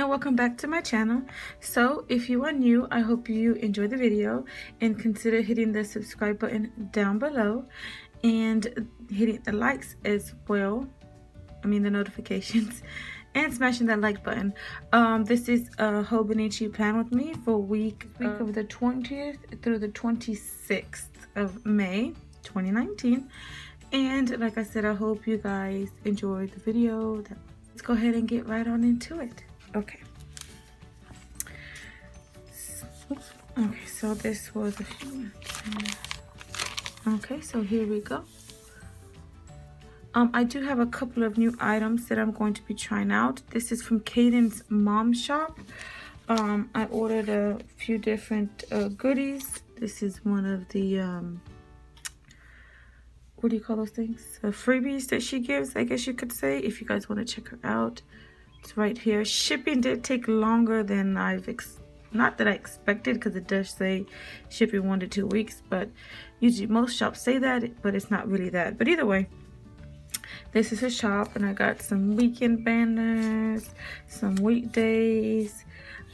and welcome back to my channel. So if you are new, I hope you enjoyed the video and consider hitting the subscribe button down below and hitting the likes as well, the notifications, and smashing that like button. This is a Hobonichi plan with me for week of the 20th through the 26th of May 2019. And like I said, I hope you guys enjoyed the video. Let's go ahead and get right on into it. Okay, so this was a few. Okay, so here we go. I do have a couple of new items that I'm going to be trying out. This is from Cait's mom shop. I ordered a few different goodies. This is one of the what do you call those things? Freebies that she gives, I guess you could say, if you guys want to check her out. It's right here. Shipping did take longer than not that I expected, because it does say shipping 1 to 2 weeks, but usually most shops say that, but it's not really that. But either way, this is a shop, and I got some weekend banners, some weekdays.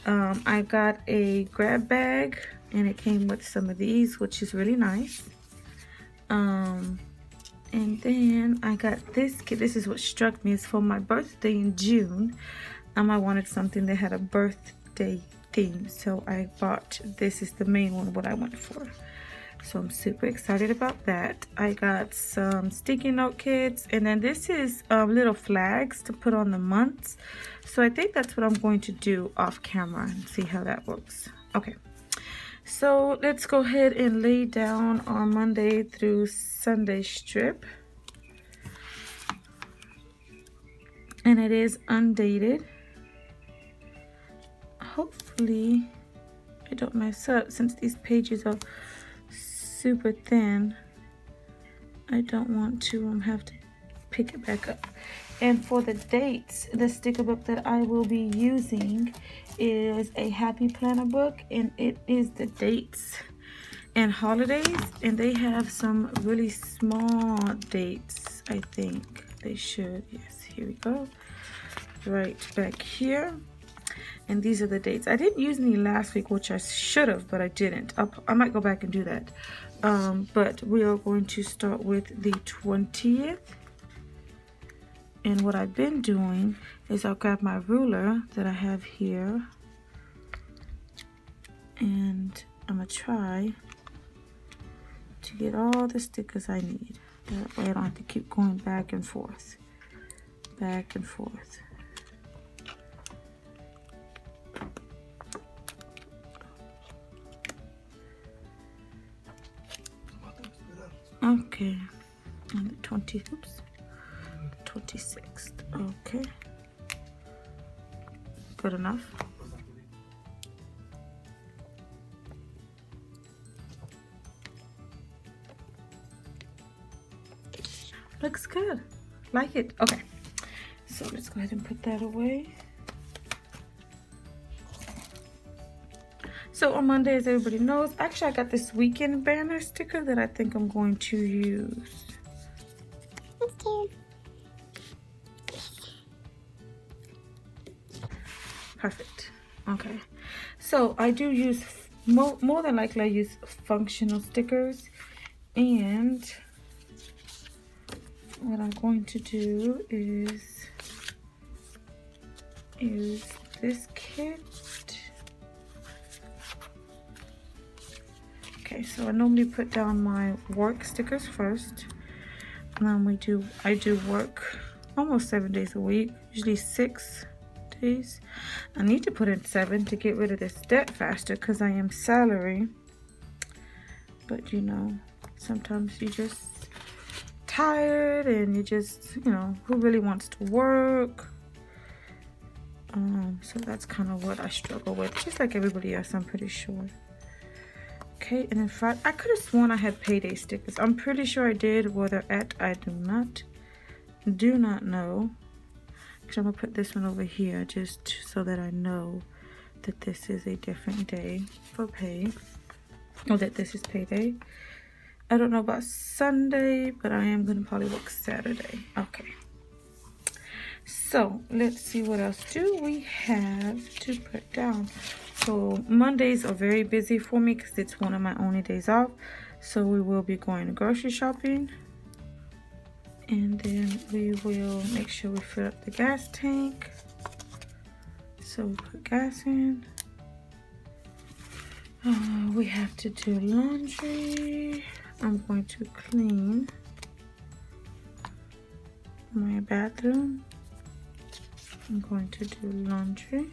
I got a grab bag, and it came with some of these, which is really nice. And then I got this kit. This is what struck me. It's for my birthday in June. I wanted something that had a birthday theme, so I bought this. Is the main one what I went for. So I'm super excited about that. I got some sticky note kits, and then this is little flags to put on the months. So I think that's what I'm going to do off camera and see how that works. Okay. So let's go ahead and lay down our Monday through Sunday strip. And it is undated. Hopefully I don't mess up, since these pages are super thin. I don't want to have to pick it back up. And for the dates, the sticker book that I will be using is a happy planner book, and it is the dates and holidays, and they have some really small dates. I think they should. Yes, here we go, right back here. And these are the dates. I didn't use any last week, which I should have, but I didn't. I might go back and do that. But we are going to start with the 20th. And what I've been doing is I'll grab my ruler that I have here, and I'm gonna try to get all the stickers I need. That way I don't have to keep going back and forth, back and forth. Okay, on the 20th, oops. 26th. Okay, good enough. Looks good, like it. Okay, so let's go ahead and put that away. So on Monday, as everybody knows, actually I got this weekend banner sticker that I think I'm going to use. Perfect. Okay, so I do use more than likely I use functional stickers, and what I'm going to do is use this kit. Okay, so I normally put down my work stickers first, and then I do work almost 7 days a week, usually 6 days. I need to put in 7 to get rid of this debt faster, because I am salary. But you know, sometimes you just tired, and you just, who really wants to work? So that's kind of what I struggle with, just like everybody else, I'm pretty sure. Okay, and then Friday, I could have sworn I had payday stickers. I'm pretty sure I did. Whether I do not know. I'm gonna put this one over here just so that I know that this is a different day for pay, or that this is payday. I don't know about Sunday, but I am gonna probably work Saturday. Okay, So let's see what else do we have to put down. So Mondays are very busy for me because it's one of my only days off. So we will be going grocery shopping, and then we will make sure we fill up the gas tank. So we put gas in. We have to do laundry. I'm going to clean my bathroom. I'm going to do laundry.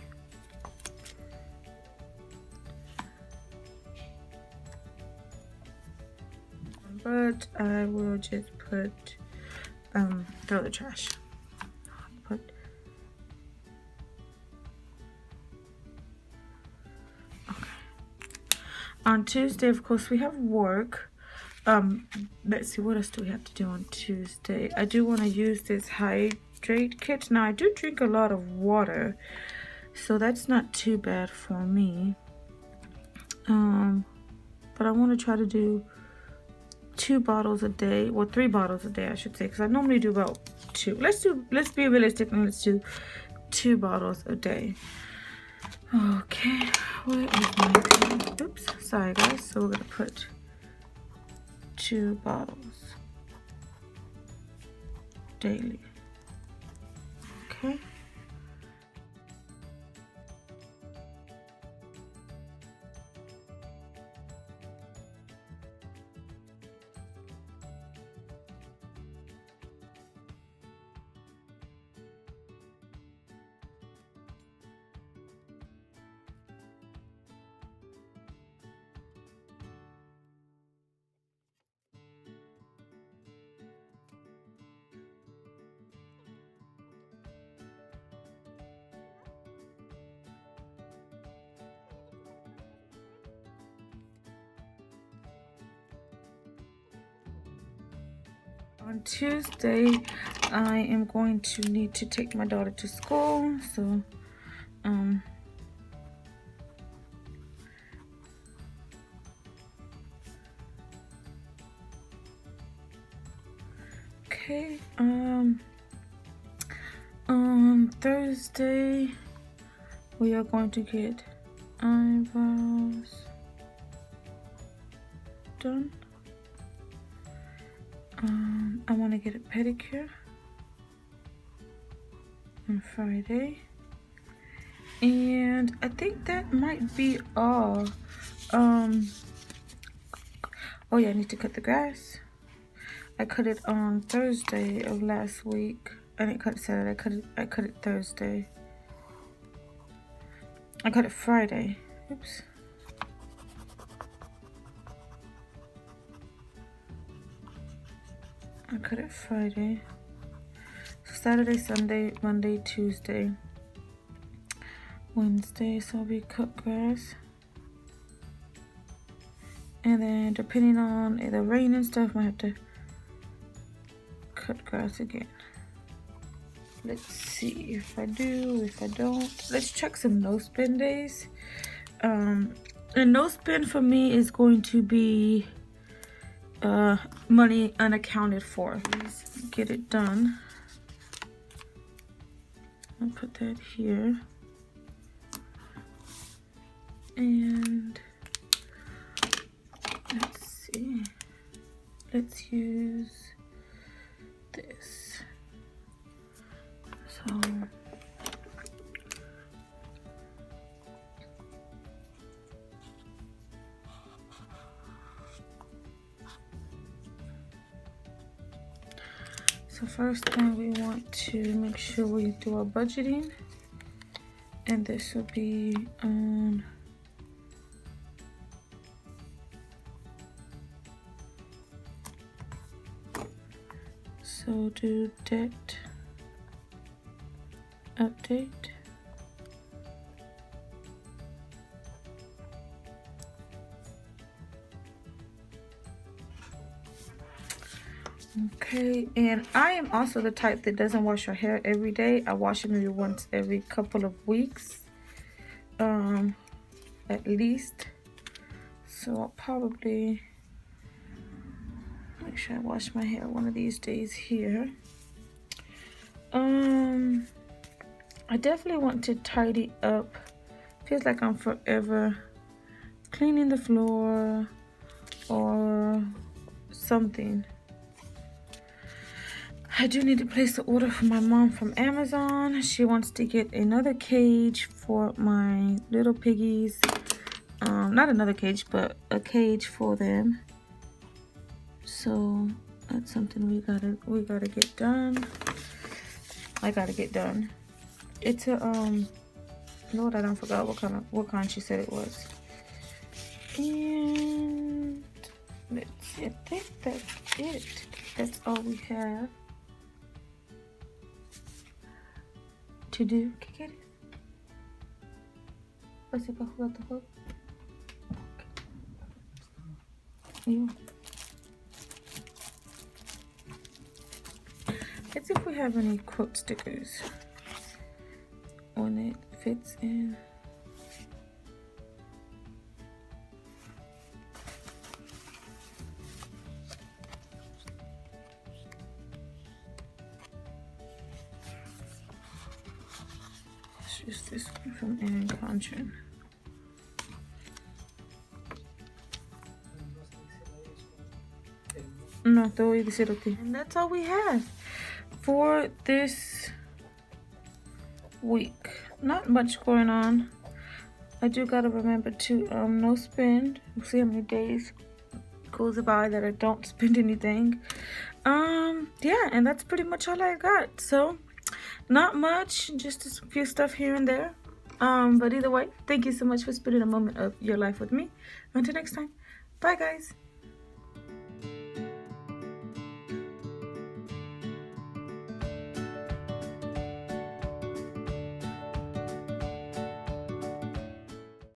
But I will just put throw the trash. On Tuesday, of course, we have work. Let's see, what else do we have to do on Tuesday? I do want to use this hydrate kit. Now, I do drink a lot of water, so that's not too bad for me. But I want to try to do 2 bottles a day, well, 3 bottles a day, I should say, because I normally do about 2. Let's be realistic and let's do 2 bottles a day. Okay, where is my pen? Oops, sorry guys. So we're gonna put 2 bottles daily. Okay. On Tuesday, I am going to need to take my daughter to school, so okay, on Thursday, we are going to get eyebrows done. I want to get a pedicure on Friday, and I think that might be all. Oh yeah, I need to cut the grass. I cut it on Thursday of last week. I didn't cut it Saturday. I cut it Thursday. I cut it Friday. Oops. I cut it Friday. So Saturday, Sunday, Monday, Tuesday, Wednesday. So we cut grass. And then depending on the rain and stuff, I might have to cut grass again. Let's see if I do, if I don't. Let's check some no spend days. And no spend for me is going to be money unaccounted for. Please get it done. I'll put that here. And let's see. Let's use this. So first thing, we want to make sure we do our budgeting, and this will be on so do debt update. Okay, and I am also the type that doesn't wash your hair every day. I wash it maybe once every couple of weeks, at least. So I'll probably make sure I wash my hair one of these days here. I definitely want to tidy up. Feels like I'm forever cleaning the floor or something. I do need to place the order for my mom from Amazon. She wants to get another cage for my little piggies. Not another cage, but a cage for them. So that's something we gotta get done. I gotta get done. It's a Lord, I don't forgot what kind she said it was. And let's see, I think that's it. That's all we have to do. ¿Qué quieres? ¿Vas a jugar tu juego? Let's see if we have any quote stickers when it fits in. Let's use this one from Inquires. No, te voy a decir a ti. And that's all we have for this week. Not much going on. I do gotta remember to no spend. We'll see how many days goes by that I don't spend anything. Yeah, and that's pretty much all I got. So not much, just a few stuff here and there. But either way, thank you so much for spending a moment of your life with me. Until next time, bye guys.